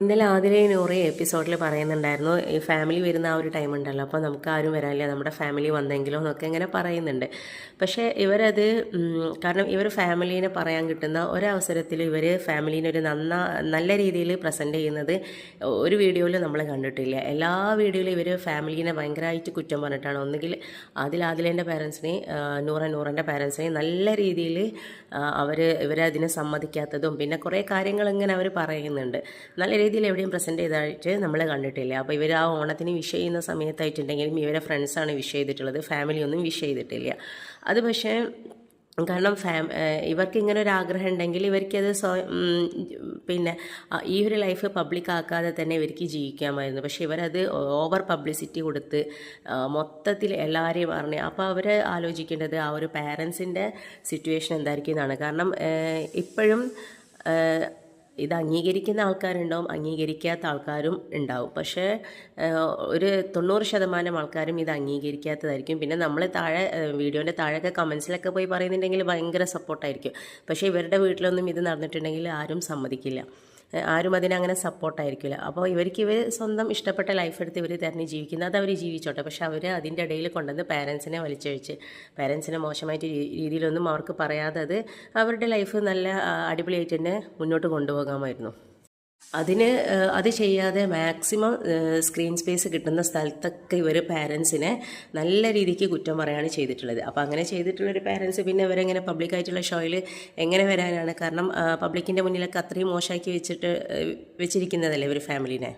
ഇന്നലെ ആതിരേ നൂറ് എപ്പിസോഡിൽ പറയുന്നുണ്ടായിരുന്നു ഈ ഫാമിലി വരുന്ന ആ ഒരു ടൈം ഉണ്ടല്ലോ, അപ്പോൾ നമുക്ക് ആരും വരാനില്ല, നമ്മുടെ ഫാമിലി വന്നെങ്കിലോ എന്നൊക്കെ ഇങ്ങനെ പറയുന്നുണ്ട്. പക്ഷേ ഇവരത് കാരണം ഇവർ ഫാമിലീനെ പറയാൻ കിട്ടുന്ന ഒരവസരത്തിൽ ഇവർ ഫാമിലീനെ ഒരു നല്ല രീതിയിൽ പ്രസൻറ്റ് ചെയ്യുന്നത് ഒരു വീഡിയോയിൽ നമ്മൾ കണ്ടിട്ടില്ല. എല്ലാ വീഡിയോയിലും ഇവർ ഫാമിലീനെ ഭയങ്കരമായിട്ട് കുറ്റം പറഞ്ഞിട്ടാണ്. ഒന്നുകിൽ ആദിലേൻ്റെ പാരൻസിനെയും നൂറിൻ്റെ പാരൻസിനെയും നല്ല രീതിയിൽ ഇവരതിനെ സമ്മതിക്കാത്തതും പിന്നെ കുറേ കാര്യങ്ങൾ ഇങ്ങനെ അവർ പറയുന്നുണ്ട്. നല്ല രീതിയിൽ എവിടെയും പ്രസൻറ്റ് ചെയ്തതായിട്ട് നമ്മൾ കണ്ടിട്ടില്ല. അപ്പോൾ ഇവർ ആ ഓണത്തിന് വിഷ് ചെയ്യുന്ന സമയത്തായിട്ടുണ്ടെങ്കിലും ഇവരെ ഫ്രണ്ട്സാണ് വിഷ് ചെയ്തിട്ടുള്ളത്, ഫാമിലിയൊന്നും വിഷ് ചെയ്തിട്ടില്ല. അത് പക്ഷേ കാരണം ഇവർക്ക് ഇങ്ങനെ ഒരു ആഗ്രഹം ഉണ്ടെങ്കിൽ ഇവർക്കത് പിന്നെ ഈ ഒരു ലൈഫ് പബ്ലിക് ആക്കാതെ തന്നെ ഇവർക്ക് ജീവിക്കാമായിരുന്നു. പക്ഷെ ഇവരത് ഓവർ പബ്ലിസിറ്റി കൊടുത്ത് മൊത്തത്തിൽ എല്ലാവരെയും അറിഞ്ഞ് അപ്പോൾ അവർ ആലോചിക്കേണ്ടത് ആ ഒരു പാരൻസിൻ്റെ സിറ്റുവേഷൻ എന്തായിരിക്കും എന്നാണ്. കാരണം ഇപ്പോഴും ഇത് അംഗീകരിക്കുന്ന ആൾക്കാരുണ്ടാവും, അംഗീകരിക്കാത്ത ആൾക്കാരും ഉണ്ടാവും. പക്ഷേ ഒരു 90% ആൾക്കാരും ഇത് അംഗീകരിക്കാത്തതായിരിക്കും. പിന്നെ നമ്മൾ വീഡിയോൻ്റെ താഴെയൊക്കെ കമൻസിലൊക്കെ പോയി പറയുന്നുണ്ടെങ്കിൽ ഭയങ്കര സപ്പോർട്ടായിരിക്കും. പക്ഷേ ഇവരുടെ വീട്ടിലൊന്നും ഇത് നടന്നിട്ടുണ്ടെങ്കിൽ ആരും സമ്മതിക്കില്ല, ആരും അതിനങ്ങനെ സപ്പോർട്ടായിരിക്കില്ല. അപ്പോൾ ഇവർ സ്വന്തം ഇഷ്ടപ്പെട്ട ലൈഫ് എടുത്ത് ഇവർ തന്നെ ജീവിക്കുന്നത്, അത് അവർ ജീവിച്ചോട്ടെ. പക്ഷെ അവർ അതിൻ്റെ ഇടയിൽ കൊണ്ടുവന്ന് പാരൻസിനെ വലിച്ചഴിച്ച് പാരൻസിനെ മോശമായിട്ട് രീതിയിലൊന്നും അവർക്ക് പറയാതെ അവരുടെ ലൈഫ് നല്ല അടിപൊളിയായിട്ട് തന്നെ മുന്നോട്ട് കൊണ്ടുപോകാമായിരുന്നു. അത് ചെയ്യാതെ മാക്സിമം സ്ക്രീൻ സ്പേസ് കിട്ടുന്ന സ്ഥലത്തൊക്കെ ഇവർ പാരൻസിനെ നല്ല രീതിക്ക് കുറ്റം പറയുകയാണ് ചെയ്തിട്ടുള്ളത്. അപ്പോൾ അങ്ങനെ ചെയ്തിട്ടുള്ളൊരു പാരൻസ് പിന്നെ ഇവരെങ്ങനെ പബ്ലിക്കായിട്ടുള്ള ഷോയിൽ എങ്ങനെ വരാനാണ്? കാരണം പബ്ലിക്കിൻ്റെ മുന്നിലൊക്കെ അത്രയും മോശമാക്കി വെച്ചിരിക്കുന്നതല്ലേ ഒരു ഫാമിലിനെ.